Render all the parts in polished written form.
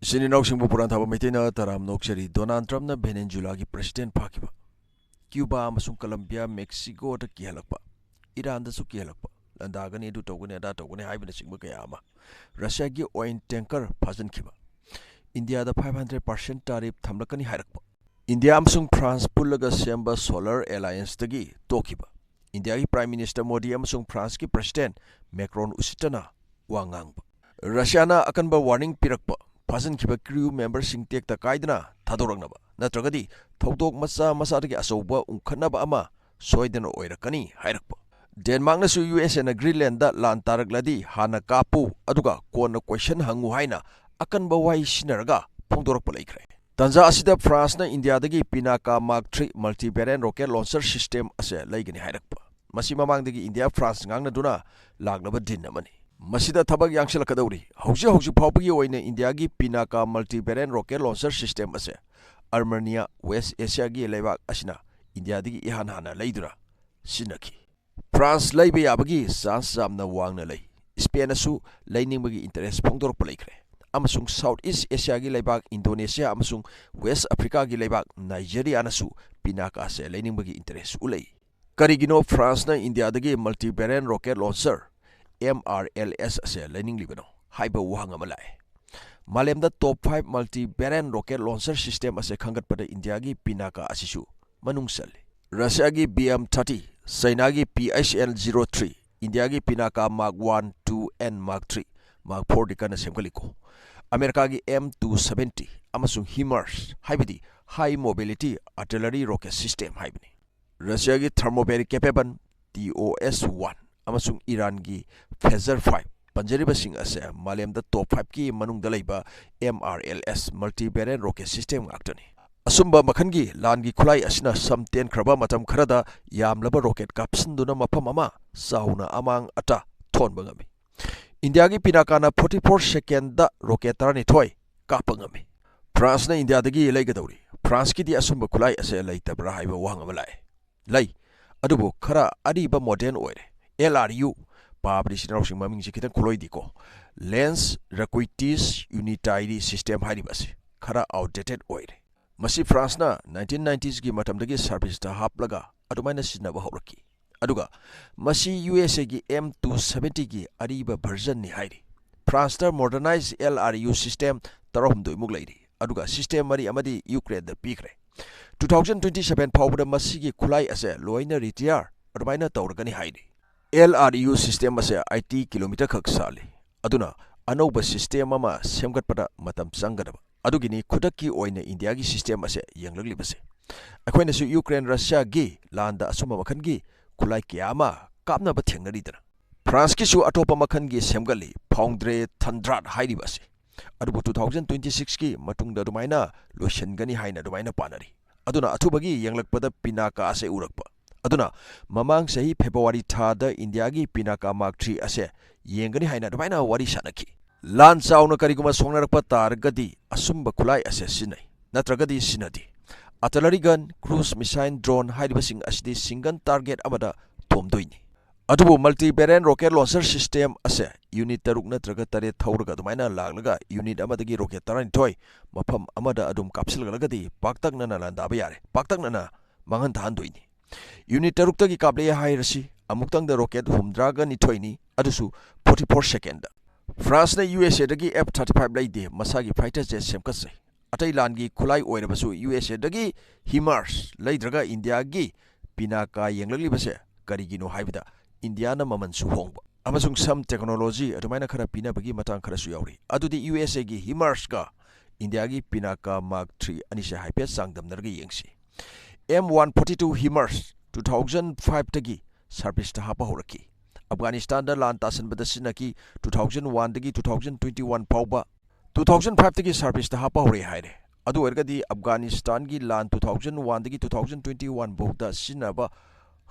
Sininausingbu Purantaba Maitina Taram Nokshari Donald Trump na Venezuela ki President Pakiba Cuba amasung Colombia Mexico ta kihalakpa Iran da su kihalakpa Landagani du togune da togune haibina singba kayama Russia ki oil tanker phajan khiba India da 500% tariff thamlakani hairakpa India amasung France pullaga semba solar alliance tagi tokiba India ki Prime Minister Modi amasung France ki President Macron usitana wangangba Russia na akanba warning pirakpa Fasan kiba crew member sing tek ta kaidana thadorangna natragadi thodok masa masaragi asoba unkhanaba ama soidana oirakani hairakpa Denmark na su US na Greenland da lan taragladi hana kapu aduga kona question hangu haina akanba wai sinaraga phongdorakpa laikre Tanza asida France na India dagi Pinaka Mark 3 multi-variant rocket launcher system ase laigani hairakpa masi mamangdagi India France ngangna duna lagnaba din amani Masida Tabak Yangshel Kadauri, Hausi Paupi in India gi Pinaka multi-variant rocket launcher system ase, Armenia, West Asia gi Levak Asina, India di Ihan Hana Leidra, Sinaki. France Laibe Abagi, Sans Samna Wangna Lay, Spain asu, Laining Bagi interest Pongdor Palekre, Amasung Southeast Asia gi Levak, Indonesia, Amasung West Africa gi Levak, Nigeria Anasu, Pinaka ase, Laining Bagi interest Ulay. Karigino France na India dagi multi-variant rocket launcher. HIMARS ase learning libano haiba wahanga malai malemda top 5 multi-variant rocket launcher system ase khangat pada India gi Pinaka asisu manungsal Russia gi BM30 China gi PHL03 India gi Pinaka Mark 1 2 and Mark 3 Mark 4 dikana semkaliko America gi M270 amasung HIMARS haibidi high mobility artillery rocket system haibini Russia gi thermobaric capable TOS1 amasung Iran gi Phaser 5 Panjariba sing ase Malem da top 5 ki manung dalaiba MRLS multi-variant rocket system ngaktani Asumba makhangi lan gi khulai asina samten khraba matam kharada yamlaba rocket kapsinduna mafam ama sauna amang ata thon bangami India gi Pinaka na 44 second da rocket tarani thoi kapangami France na India dagi Leigadoure France ki di asumba khulai ase laitabra haiba wahanga malai lai adubo khara ariba modern oire LRU Pabri sinarosing maming sikitan kuloidiko Lens Raquitis Unitary System Haribasi Kara outdated oil Masi France na 1990s gi matamdagi service ta haplaga adumaina sinaba horaki aduga Masi USA gi M270 gi ariba version ni hairi France ta modernized LRU system tarahumdoi muglairi aduga system mari amadi Ukraine da pikre 2027 phawbada masi gi khulai ase loina retire adumaina tawragani hairi LRU system ase 80 km khak sali aduna anoba system ama semgat pada matam sangadaba adugini khudakki oina India gi system ase yanglagli base akhoina su Ukraine Russia gi landa asuma makhan gi khulai kiyama kapna ba thengnari dana France ki su atopa makhan gi semgali foundre thandrat hairi base adubu 2026 ki matungda dumaina loshengani haina dumaina panari aduna athubagi yanglakpada Pinaka ase urakpa aduna mamang sahi February thada India gi Pinaka Mark 3 ase yengani haina dumaina wari sanaki lan chauna kariguma songnarakpa targadi asumba khulai ase sinai natragadi sinadi artillery gun cruise missile drone hairibasing asdi single target amada tomdoini adubu multi-variant rocket launcher system ase unit taruk natraga tare thauraga dumaina laglaga unit amadagi rocket tarani thoi mafam amada adum kapsilgalagadi paktaknana landaba yare paktaknana mangan thandoini Unit taruktagi kable hairasi amuktang da rocket humdraga ni thoini adusu 44 second France na USA dagi F35 laide masagi fighter jet semkasai atai langi khulai oirabasu USA dagi HIMARS laidraga India gi Pinaka yenglagli base karigino haibida India na mamansu hongba amasung some technology adumaina khara pina bagi matang khara su yauri adudi USA gi HIMARS ka India gi Pinaka Mark 3 anise haipe sangdamnarga yengsi M142 HIMARS 2005 tagi service ta hapa horaki Afghanistan da lan tasan bada sinaki 2001 tagi 2021 pauba 2005 tagi service ta hapa hore haire adu ergadi Afghanistan gi lan 2001 tagi 2021 boda sinaba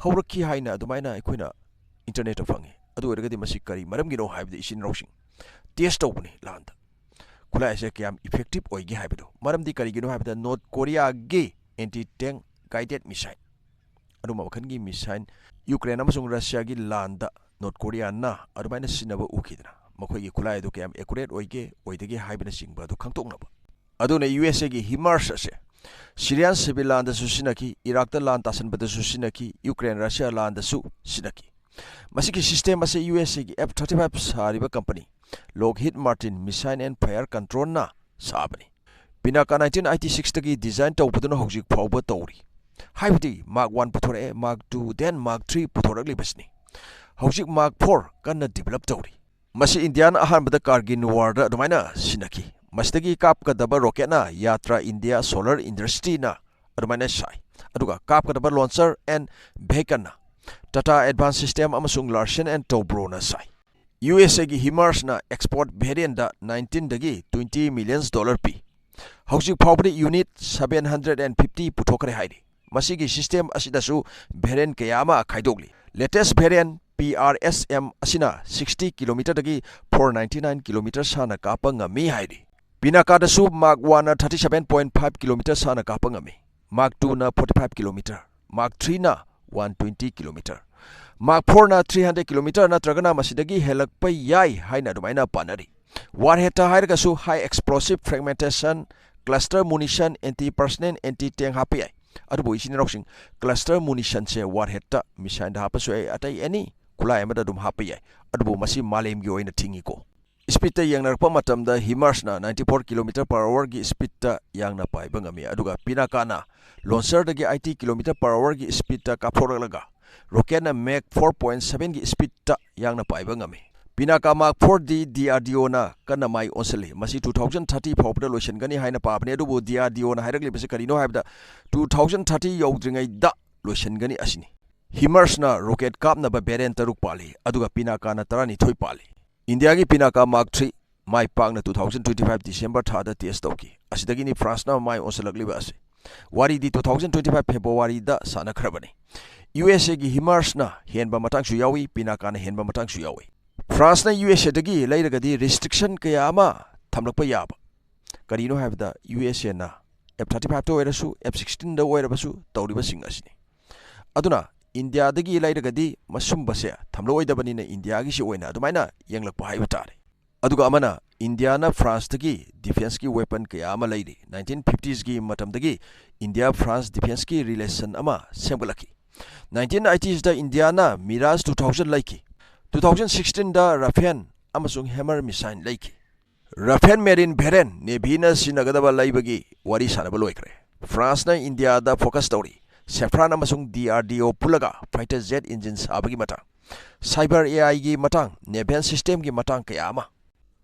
horaki haina adumaina ekhuna internet fangi adu ergadi masikari maramgino haibde isin rosing test tawbani lan da kula ase kyam effective oigi haibedo maramdi karigino haibda North Korea gi anti-tank guided missile aduma wakhangi missile Ukraine amasung Russia gi landa North Korea na adumaina sinaba ukidna ꯃꯈꯣꯏꯒꯤ ꯈꯨꯠꯂꯥꯏ ꯑꯗꯨ ꯀꯌꯥꯝ accurate ꯑꯣꯏꯒꯦ ꯑꯣꯏꯗꯒꯦ ꯍꯥꯏꯕꯅꯆꯤꯡꯕ ꯑꯗꯨ ꯈꯪꯗꯣꯛꯅꯕ ꯑꯗꯨꯅ USA ꯒꯤ HIMARS ꯑꯁꯦ ꯁꯤꯔꯤꯌꯥꯟ ꯁꯤꯚꯤꯜ ꯂꯥꯟꯗꯁꯨ ꯁꯤꯖꯤꯟꯅꯈꯤ ꯏꯔꯥꯛꯇ ꯂꯥꯟ ꯇꯥꯁꯟꯕꯗꯁꯨ ꯁꯤꯖꯤꯟꯅꯈꯤ ꯌꯨꯀ꯭ꯔꯦꯟ ꯔꯁꯤꯌꯥ ꯂꯥꯟꯗꯁꯨ ꯁꯤꯖꯤꯟꯅꯈꯤ ꯃꯁꯤꯒꯤ ꯁꯤꯁꯇꯦꯝ ꯑꯁꯤ USA ꯒꯤ F-35 ꯁꯥꯔꯤꯕ ꯀꯝꯄꯅꯤ ꯂꯣꯛꯍꯤꯗ ꯃꯥꯔꯇꯤꯟ ꯃꯤꯁꯥꯏꯜ ꯑꯦꯟड ꯐꯥꯌꯔ ꯀꯟꯇ꯭ꯔꯣꯜꯅ ꯁꯥꯕꯅꯤ ꯄꯤꯅꯥꯀꯥ 1986ꯗꯒꯤ ꯗꯤꯖꯥꯏꯟ ꯇꯧꯕꯗꯨꯅ ꯍꯧꯖꯤꯛ ꯐꯥꯎꯕ ꯇꯧꯔꯤ ꯍꯥꯏꯕꯗꯤ ꯃꯥꯔꯛ 1 ꯄꯨꯊꯣꯔꯛꯑꯦ ꯃꯥꯔꯛ 2 ꯗꯦꯟ ꯃꯥꯔꯛ 3 ꯄꯨꯊꯣꯔꯛꯂꯤꯕꯁꯤꯅꯤ ꯍꯧꯖꯤꯛ ꯃꯥꯔꯛ 4 ꯀꯟꯅ ꯗꯤꯕꯦꯂꯞ ꯇꯧꯔꯤ ꯃꯁꯤ ꯏꯟꯗꯤꯌꯥꯅ ꯑꯍꯥꯟꯕꯗ ꯀꯥꯔꯒꯤꯜ ꯋꯥꯔꯗ ꯑꯗꯨꯃꯥꯏꯅ ꯁꯤꯟꯅꯈꯤ ꯃꯁꯤꯗꯒꯤ ꯀꯥꯞꯀꯗꯕ ꯔꯣꯀꯦꯠꯅ ꯌꯥꯇ꯭ꯔꯥ ꯏꯟꯗꯤꯌꯥ ꯁꯣꯂꯔ ꯏꯟꯗꯁꯇ꯭ꯔꯤꯅ ꯑꯗꯨꯃꯥꯏꯅ ꯁꯥꯏ ꯑꯗꯨꯒ ꯀꯥꯞꯀꯗꯕ ꯂꯣꯟꯆꯔ ꯑꯦꯟ ꯚꯦꯍꯤꯀꯜꯅ ꯇꯥꯇꯥ ꯑꯦꯗꯚꯥꯟꯁ ꯁꯤꯁꯇꯦꯝ ꯑꯃꯁꯨꯡ ꯂꯥꯔꯁꯦꯟ ꯑꯦꯟड ꯇꯧꯕ꯭ꯔꯣꯅ ꯁꯥꯏ USA ꯒꯤ HIMARSꯅ ꯑꯦꯛꯁꯄꯣꯔꯠ ꯚꯦꯔꯤꯌꯟꯗ 19 ꯗꯒꯤ $20 ꯃꯤꯂꯤꯌꯟ ꯄꯤ ꯍꯧꯖꯤꯛ ꯐꯥꯎꯕꯗ ꯌꯨꯅꯤꯠ 750 ꯄꯨꯊꯣꯛꯈ꯭ꯔꯦ ꯍꯥꯏꯔꯤ ꯃꯁꯤꯒꯤ ꯁꯤꯁꯇꯦꯝ ꯑꯁꯤꯗꯁꯨ ꯚꯦꯔꯤꯌꯟ ꯀꯌꯥ ꯑꯃ ꯈꯥꯏꯗꯣꯛꯂꯤ ꯂꯦꯇꯦꯁ ꯚꯦꯔꯤꯌꯟ PRSM ꯑꯁꯤꯅ 60 ꯀꯤꯂꯣꯃꯤꯇꯔꯗꯒꯤ 499 ꯀꯤꯂꯣꯃꯤꯇꯔ ꯁꯥꯡꯅ ꯀꯥꯞꯄ ꯉꯝꯃꯤ ꯍꯥꯏꯔꯤ ꯄꯤꯅꯥꯀꯥꯗꯁꯨ ꯃꯥꯔꯛ 1ꯅ 37.5 ꯀꯤꯂꯣꯃꯤꯇꯔ ꯁꯥꯡꯅ ꯀꯥꯞꯄ ꯉꯝꯃꯤ ꯃꯥꯔꯛ 2ꯅ 45 ꯀꯤꯂꯣꯃꯤꯇꯔ ꯃꯥꯔꯛ 3ꯅ 120 ꯀꯤꯂꯣꯃꯤꯇꯔ ꯃꯥꯔꯛ 4ꯅ 300 ꯀꯤꯂꯣꯃꯤꯇꯔ ꯅꯠꯇ꯭ꯔꯒꯅ ꯃꯁꯤꯗꯒꯤ ꯍꯦꯜꯂꯛꯄ ꯌꯥꯏ ꯍꯥꯏꯅ ꯑꯗꯨꯃꯥꯏꯅ ꯄꯥꯅꯔꯤ ꯋꯥꯔꯍꯦꯗꯇ ꯍꯥꯏꯔꯒꯁꯨ high explosive fragmentation cluster munition anti personnel anti tank ꯍꯥꯞꯄ ꯌꯥꯏ ꯑꯗꯨꯕꯨ ꯏꯆꯤꯟ ꯏꯅꯥꯎꯁꯤꯡ ꯀ꯭ꯂꯁꯇꯔ ꯃꯨꯅꯤꯁꯟꯁꯦ ꯋꯥꯔꯍꯦꯗꯇ ꯃꯤꯁꯥꯏꯜꯗ ꯍꯥꯞꯄꯁꯨ ꯌꯥꯏ ꯑꯇꯩ ꯑꯦꯅꯤ ꯈꯨꯠꯂꯥꯏ ꯑꯃꯗ ꯑꯗꯨꯝ ꯍꯥꯞꯄ ꯌꯥꯏ ꯑꯗꯨꯕꯨ ꯃꯁꯤ ꯃꯥꯂꯦꯝꯒꯤ ꯑꯣꯏꯅ ꯊꯤꯡꯏꯀꯣ ꯁ꯭ꯄꯤꯗꯇ ꯌꯦꯡꯅꯔꯛꯄ ꯃꯇꯝꯗ HIMARSꯅ 94 ꯀꯤꯂꯣꯃꯤꯇꯔ ꯄꯔ ꯑꯋꯔꯒꯤ ꯁ꯭ꯄꯤꯗꯇ ꯌꯥꯡꯅ ꯄꯥꯏꯕ ꯉꯝꯃꯤ ꯑꯗꯨꯒ ꯄꯤꯅꯥꯀꯥꯅ ꯂꯣꯟꯆꯔꯗꯒꯤ 80 ꯀꯤꯂꯣꯃꯤꯇꯔ ꯄꯔ ꯑꯋꯔꯒꯤ ꯁ꯭ꯄꯤꯗꯇ ꯀꯥꯞꯊꯣꯔꯛꯂꯒ ꯔꯣꯀꯦꯠꯅ ꯃꯦꯛ 4.7ꯒꯤ ꯁ꯭ꯄꯤꯗꯇ ꯌꯥꯡꯅ ꯄꯥꯏꯕ ꯉꯝꯃꯤ ꯄꯤꯅꯥꯀꯥ ꯃꯥꯔꯛ 4ꯗꯤ DRDOꯅ ꯀꯟꯅ ꯃꯥꯏ ꯑꯣꯟꯁꯤꯜꯂꯤ ꯃꯁꯤ 2030 ꯐꯥꯎꯕꯗ ꯂꯣꯏꯁꯤꯟꯒꯅꯤ ꯍꯥꯏꯅ ꯄꯥꯕꯅꯤ ꯑꯗꯨꯕꯨ DRDOꯅ ꯍꯥꯏꯔꯛꯂꯤꯕꯁꯤ ꯀꯔꯤꯅꯣ ꯍꯥꯏꯕꯗ 2030 ꯌꯧꯗ꯭ꯔꯤꯉꯩꯗ ꯂꯣꯏꯁꯤꯟꯒꯅꯤ ꯑꯁꯤꯅꯤ HIMARSꯅ ꯔꯣꯀꯦꯠ ꯀꯥꯞꯅꯕ ꯚꯦꯔꯤꯌꯟ 6 ꯄꯥꯜꯂꯤ ꯑꯗꯨꯒ ꯄꯤꯅꯥꯀꯥꯅ 12 ꯄꯥꯜꯂꯤ ꯏꯟꯗꯤꯌꯥꯒꯤ ꯄꯤꯅꯥꯀꯥ ꯃꯥꯔꯛ 3 ꯃꯥꯏ ꯄꯥꯛꯅ 2025 ꯗꯤꯁꯦꯝꯕꯔ ꯊꯥꯗ ꯇꯦꯁ ꯇꯧꯈꯤ ꯑꯁꯤꯗꯒꯤꯅꯤ ꯐ꯭राꯟꯁꯅ ꯃꯥꯏ ꯑꯣꯟꯁꯤꯜꯂꯛꯂꯤꯕ ꯑꯁꯤ ꯋꯥꯔꯤꯗꯤ 2025 ꯐꯦꯕ꯭ꯔꯨꯋꯥꯔꯤꯗ ꯁꯥꯟꯅꯈ꯭ꯔꯕꯅꯤ USA ꯒꯤ HIMARSꯅ ꯍꯦꯟꯕ ꯃꯇꯥꯡꯁꯨ ꯌꯥꯎꯏ ꯄꯤꯅꯥꯀꯥꯅ ꯍꯦꯟꯕ ꯃꯇꯥꯡꯁꯨ ꯌꯥꯎꯏ ꯐ꯭राꯟꯁꯅ USAꯗꯒꯤ ꯂꯩꯔꯒꯗꯤ ꯔꯤꯁꯇ꯭ꯔꯤꯛꯁꯟ ꯀꯌꯥ ꯑꯃ ꯊꯝꯂꯛꯄ ꯌꯥꯕ ꯀꯔꯤꯅꯣ ꯍꯥꯏꯕꯗ USAꯅ F-35ꯇ ꯑꯣꯏꯔꯁꯨ F-16ꯗ ꯑꯣꯏꯔꯕꯁꯨ ꯇꯧꯔꯤꯕꯁꯤꯡ ꯑꯁꯤꯅꯤ ꯑꯗꯨꯅ ꯏꯟꯗꯤꯌꯥꯗꯒꯤ ꯂꯩꯔꯒꯗꯤ ꯃꯁꯨꯝꯕꯁꯦ ꯊꯝꯂꯛꯑꯣꯏꯗꯕꯅꯤꯅ ꯏꯟꯗꯤꯌꯥꯒꯤꯁꯤ ꯑꯣꯏꯅ ꯑꯗꯨꯃꯥꯏꯅ ꯌꯦꯡꯂꯛꯄ ꯍꯥꯏꯕ ꯇꯥꯔꯦ ꯑꯗꯨꯒ ꯑꯃꯅ ꯏꯟꯗꯤꯌꯥꯅ ꯐ꯭राꯟꯁꯇꯒꯤ ꯗꯤꯐꯦꯟꯁꯀꯤ ꯋꯦꯄꯟ ꯀꯌꯥ ꯑꯃ ꯂꯩꯔꯤ 1950ꯁꯒꯤ ꯃꯇꯝꯗꯒꯤ ꯏꯟꯗꯤꯌꯥ ꯐ꯭राꯟꯁ ꯗꯤꯐꯦꯟꯁꯀꯤ ꯔꯤꯂꯦꯁꯟ ꯑꯃ ꯁꯦꯝꯒꯠꯂꯛꯈꯤ 1980ꯁꯗ ꯏꯟꯗꯤꯌꯥꯅ ꯃꯤꯔꯥꯖ 2000 ꯂꯩꯈꯤ 2016ꯗ ꯔꯐꯦꯟ ꯑꯃꯁꯨꯡ HIMARS ꯃꯤꯁꯥꯏꯜ ꯂꯩꯈꯤ ꯔꯐꯦꯟ ꯃꯦꯔꯤꯟ ꯚꯦꯔꯦꯟ ꯅꯦꯚꯤꯅ ꯁꯤꯖꯤꯟꯅꯒꯗꯕ ꯂꯩꯕꯒꯤ ꯋꯥꯔꯤ ꯁꯥꯟꯅꯕ ꯂꯣꯏꯈ꯭ꯔꯦ ꯐ꯭राꯟꯁꯅ ꯏꯟꯗꯤꯌꯥꯗ ꯐꯣꯀꯁ ꯇꯧꯔꯤ ꯁꯦꯐ꯭ꯔꯥꯟ ꯑꯃꯁꯨꯡ DRDO ꯄꯨꯜꯂꯒ ꯐꯥꯏꯇꯔ ꯖꯦꯠ ꯏꯟꯖꯤꯟ ꯁꯥꯕꯒꯤ ꯃꯇꯥꯡ ꯁꯥꯏꯕꯔ AIꯒꯤ ꯃꯇꯥꯡ ꯅꯦꯚꯦꯜ ꯁꯤꯁꯇꯦꯝꯒꯤ ꯃꯇꯥꯡ ꯀꯌꯥ ꯑꯃ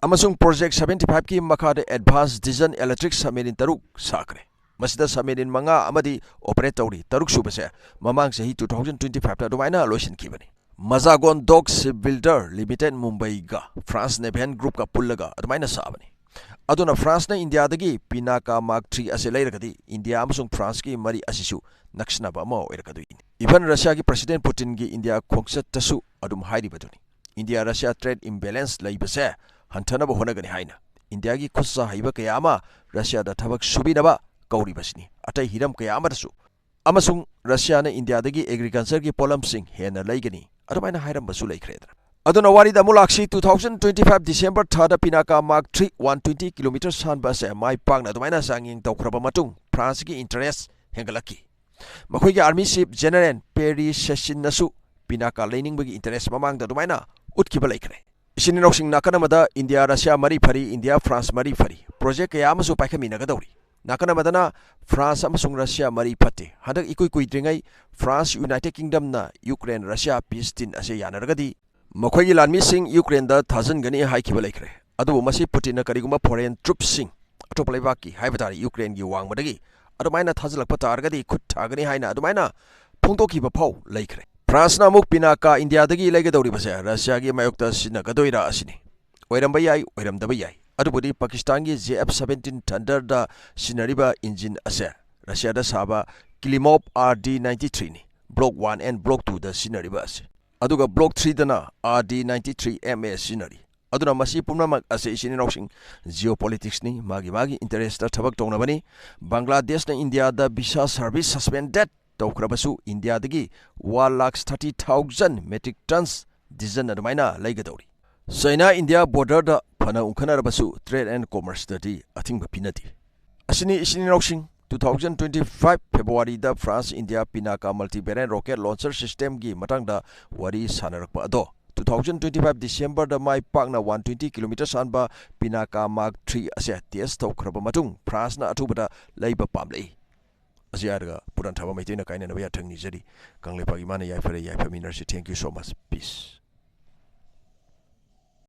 ꯑꯃꯁꯨꯡ ꯄ꯭ꯔꯣꯖꯦꯛ 75ꯀꯤ ꯃꯈꯥꯗ ꯑꯦꯗꯚꯥꯟꯁ ꯗꯤꯖꯟ ꯏꯂꯦꯛꯇ꯭ꯔꯤꯛ ꯁꯕꯃꯦꯔꯤꯟ 6 ꯁꯥꯈ꯭ꯔꯦ ꯃꯁꯤꯗ ꯁꯕꯃꯦꯔꯤꯟ 5 ꯑꯃꯗꯤ ꯑꯣꯄꯔꯦꯠ ꯇꯧꯔꯤ 6 ꯁꯨꯕꯁꯦ ꯃꯃꯥꯡ ꯆꯍꯤ 2025ꯇ ꯑꯗꯨꯃꯥꯏꯅ ꯂꯣꯏꯁꯤꯟꯈꯤꯕꯅꯤ ꯃꯖꯥꯒꯣꯟ ꯗꯣꯛ ꯁꯤꯞ ꯕꯤꯜꯗꯔ ꯂꯤꯃꯤꯇꯦꯗ ꯃꯨꯝꯕꯩꯒ ꯐ꯭राꯟꯁ ꯅꯦꯚꯦꯜ ꯒ꯭ꯔꯨꯞꯀ ꯄꯨꯜꯂꯒ ꯑꯗꯨꯃꯥꯏꯅ ꯁꯥꯕꯅꯤ ꯑꯗꯨꯅ ꯐ꯭राꯟꯁꯅ ꯏꯟꯗꯤꯌꯥꯗꯒꯤ ꯄꯤꯅꯥꯀꯥ ꯃꯥꯔꯛ 3 ꯑꯁꯤ ꯂꯩꯔꯒꯗꯤ ꯏꯟꯗꯤꯌꯥ ꯑꯃꯁꯨꯡ ꯐ꯭राꯟꯁꯀꯤ ꯃꯔꯤ ꯑꯁꯤꯁꯨ ꯅꯛꯁꯤꯟꯅꯕ ꯑꯃ ꯑꯣꯏꯔꯛꯀꯗꯣꯏꯅꯤ ꯏꯚꯟ ꯔꯁꯤꯌꯥꯒꯤ ꯄ꯭ꯔꯁꯤꯗꯦꯟꯠ ꯄꯨꯇꯤꯟꯒꯤ ꯏꯟꯗꯤꯌꯥ ꯈꯣꯡꯆꯠꯇꯁꯨ ꯑꯗꯨꯝ ꯍꯥꯏꯔꯤꯕꯗꯨꯅꯤ ꯏꯟꯗꯤꯌꯥ ꯔꯁꯤꯌꯥ ꯇ꯭ꯔꯦꯗ ꯏꯝꯕꯦꯂꯦꯟꯁ ꯂꯩꯕꯁꯦ ꯍꯟꯊꯅꯕ ꯍꯣꯠꯅꯒꯅꯤ ꯍꯥꯏꯅ ꯏꯟꯗꯤꯌꯥꯒꯤ ꯈꯨꯠꯁꯥ ꯍꯩꯕ ꯀꯌꯥ ꯑꯃ ꯔꯁꯤꯌꯥꯗ ꯊꯕꯛ ꯁꯨꯕꯤꯅꯕ ꯀꯧꯔꯤꯕꯁꯤꯅꯤ ꯑꯇꯩ ꯍꯤꯔꯝ ꯀꯌా ꯑꯃꯗꯁꯨ ꯑꯃꯁꯨꯡ ꯔꯁꯤꯌꯥꯅ ꯏꯟꯗꯤꯌꯥꯗꯒꯤ ꯑꯦꯒ꯭ꯔꯤꯀꯜꯆꯔꯒꯤ ꯄꯣꯠꯂꯝꯁꯤꯡ ꯍꯦꯟꯅ ꯂꯩꯒꯅꯤ ꯑꯗꯨꯃꯥꯏꯅ ꯍꯥꯏꯔꯝꯕꯁꯨ ꯂꯩꯈ꯭ꯔꯦꯗꯅ ꯑꯗꯨꯅ ꯋꯥꯔꯤꯗ ꯑꯃꯨꯛ ꯂꯥꯛꯁꯤ 2025 ꯗꯤꯁꯦꯝꯕꯔ ꯊꯥꯗ ꯄꯤꯅꯥꯀꯥ ꯃꯥꯔꯛ 3 120 ꯀꯤꯂꯣꯃꯤꯇꯔ ꯁꯥꯟꯕ ꯑꯁꯦ ꯃꯥꯏ ꯄꯥꯛꯅ ꯑꯗꯨꯃꯥꯏꯅ ꯆꯥꯡꯌꯦꯡ ꯇꯧꯈ꯭ꯔꯕ ꯃꯇꯨꯡ ꯐ꯭राꯟꯁꯀꯤ ꯏꯟꯇꯔꯦꯁ ꯍꯦꯟꯒꯠꯂꯛꯈꯤ ꯃꯈꯣꯏꯒꯤ ꯑꯥꯔꯃꯤ ꯆꯤꯐ ꯖꯦꯅꯔꯦꯜ ꯄꯦꯔꯤ ꯁꯦꯁꯤꯟꯅꯁꯨ ꯄꯤꯅꯥꯀꯥ ꯂꯩꯅꯤꯡꯕꯒꯤ ꯏꯟꯇꯔꯦꯁ ꯃꯃꯥꯡꯗ ꯑꯗꯨꯃꯥꯏꯅ ꯎꯠꯈꯤꯕ ꯂꯩꯈ꯭ꯔꯦ ꯏꯆꯤꯟ ꯏꯅꯥꯎꯁꯤꯡ ꯅꯥꯀꯟ ꯑꯃꯗ ꯏꯟꯗꯤꯌꯥ ꯔꯁꯤꯌꯥ ꯃꯔꯤ ꯐꯔꯤ ꯏꯟꯗꯤꯌꯥ ꯐ꯭राꯟꯁ ꯃꯔꯤ ꯐꯔꯤ ꯄ꯭ꯔꯣꯖꯦꯛ ꯀꯌꯥ ꯑꯃꯁꯨ ꯄꯥꯏꯈꯠꯃꯤꯟꯅꯒꯗꯧꯔꯤ ꯅꯥꯀꯟ ꯑꯃꯗꯅ ꯐ꯭राꯟꯁ ꯑꯃꯁꯨꯡ ꯔꯁꯤꯌꯥ ꯃꯔꯤ ꯐꯠꯇꯦ ꯍꯟꯗꯛ ꯏꯀꯨꯏ ꯀꯨꯏꯗ꯭ꯔꯤꯉꯩ ꯐ꯭राꯟꯁ ꯌꯨꯅꯥꯏꯇꯦꯗ ꯀꯤꯡꯗꯝꯅ ꯌꯨꯀ꯭ꯔꯦꯟ ꯔꯁꯤꯌꯥ ꯄꯤꯁ ꯗꯤꯜ ꯑꯁꯤ ꯌꯥꯅꯔꯒꯗꯤ ꯃꯈꯣꯏꯒꯤ ꯂꯥꯟꯃꯤꯁꯤꯡ ꯌꯨꯀ꯭ꯔꯦꯟꯗ ꯊꯥꯖꯤꯟꯒꯅꯤ ꯍꯥꯏꯈꯤꯕ ꯂꯩꯈ꯭ꯔꯦ ꯑꯗꯨꯕꯨ ꯃꯁꯤ ꯄꯨꯇꯤꯟꯅ ꯀꯔꯤꯒꯨꯝꯕ ꯐꯣꯔꯦꯟ ꯇ꯭ꯔꯨꯞꯁꯤꯡ ꯑꯇꯣꯞꯄ ꯂꯩꯕꯥꯛꯀꯤ ꯍꯥꯏꯕ ꯇꯥꯔꯦ ꯌꯨꯀ꯭ꯔꯦꯟꯒꯤ ꯋꯥꯡꯃꯗꯒꯤ ꯑꯗꯨꯃꯥꯏꯅ ꯊꯥꯖꯤꯜꯂꯛꯄ ꯇꯥꯔꯒꯗꯤ ꯈꯨꯠ ꯊꯥꯒꯅꯤ ꯍꯥꯏꯅ ꯑꯗꯨꯃꯥꯏꯅ ꯐꯣꯡꯗꯣꯛꯈꯤꯕ ꯐꯥꯎ ꯂꯩꯈ꯭ꯔꯦ ꯐ꯭राꯟꯁꯅ ꯑꯃꯨꯛ ꯄꯤꯅꯥꯀꯥ ꯏꯟꯗꯤꯌꯥꯗꯒꯤ ꯂꯩꯒꯗꯧꯔꯤꯕꯁꯦ ꯔꯁꯤꯌꯥꯒꯤ ꯃꯥꯌꯣꯛꯇ ꯁꯤꯖꯤꯟꯅꯒꯗꯣꯏꯔꯥ ꯑꯁꯤꯅꯤ ꯑꯣꯏꯔꯝꯕ ꯌꯥꯏ ꯑꯣꯏꯔꯝꯗꯕ ꯌꯥꯏ ꯑꯗꯨꯕꯨꯗꯤ ꯄꯥꯀꯤꯁꯇꯥꯟꯒꯤ JF-17 ꯊꯟꯗꯔꯗ ꯁꯤꯖꯤꯟꯅꯔꯤꯕ ꯏꯟꯖꯤꯟ ꯑꯁꯦ ꯔꯁꯤꯌꯥꯗ ꯁꯥꯕ ꯀꯤꯂꯤꯃꯣꯞ RD-93ꯅꯤ ꯕ꯭ꯂꯣꯛ 1 and ꯕ꯭ꯂꯣꯛ 2ꯗ ꯁꯤꯖꯤꯟꯅꯔꯤꯕ ꯑꯁꯤ ꯑꯗꯨꯒ ꯕ꯭ꯂꯣꯛ 3ꯗꯅ RD-93MA ꯁꯤꯖꯤꯟꯅꯔꯤ ꯑꯗꯨꯅ ꯃꯁꯤ ꯄꯨꯝꯅꯃꯛ ꯑꯁꯤ ꯏꯆꯤꯟ ꯏꯅꯥꯎꯁꯤꯡ ꯖꯤꯑꯣꯄꯣꯂꯤꯇꯤꯛꯁꯅꯤ ꯃꯥꯒꯤ ꯏꯟꯇꯔꯦꯁꯇ ꯊꯕꯛ ꯇꯧꯅꯕꯅꯤ ꯕꯪꯒ꯭ꯂꯥꯗꯦꯁꯅ ꯏꯟꯗꯤꯌꯥꯗ ꯚꯤꯁꯥ ꯁꯔꯚꯤꯁ ꯁꯁꯄꯦꯟꯗꯦꯗ ꯇꯧꯈ꯭ꯔꯕꯁꯨ ꯏꯟꯗꯤꯌꯥꯗꯒꯤ 1,30,000 ꯃꯦꯇ꯭ꯔꯤꯛ ꯇꯟꯁ ꯗꯤꯖꯟ ꯑꯗꯨꯃꯥꯏꯅ ꯂꯩꯒꯗꯧꯔꯤ China India border da phana unkhanarabasu trade and commerce dati athingba pinati. Asini isininausing 2025 February da France India Pinaka multi-variant rocket launcher system gi matangda wari sanarakpa ado 2025 December da mai pakna 120 km sanba Pinaka Mark 3 ase test tawkhraba matung France na athubada leiba pamlei asiarga puran thaba maitena kaina na ya thangni jari kangle pagi mana yai fare yai fami nurse. Thank you so much. Peace.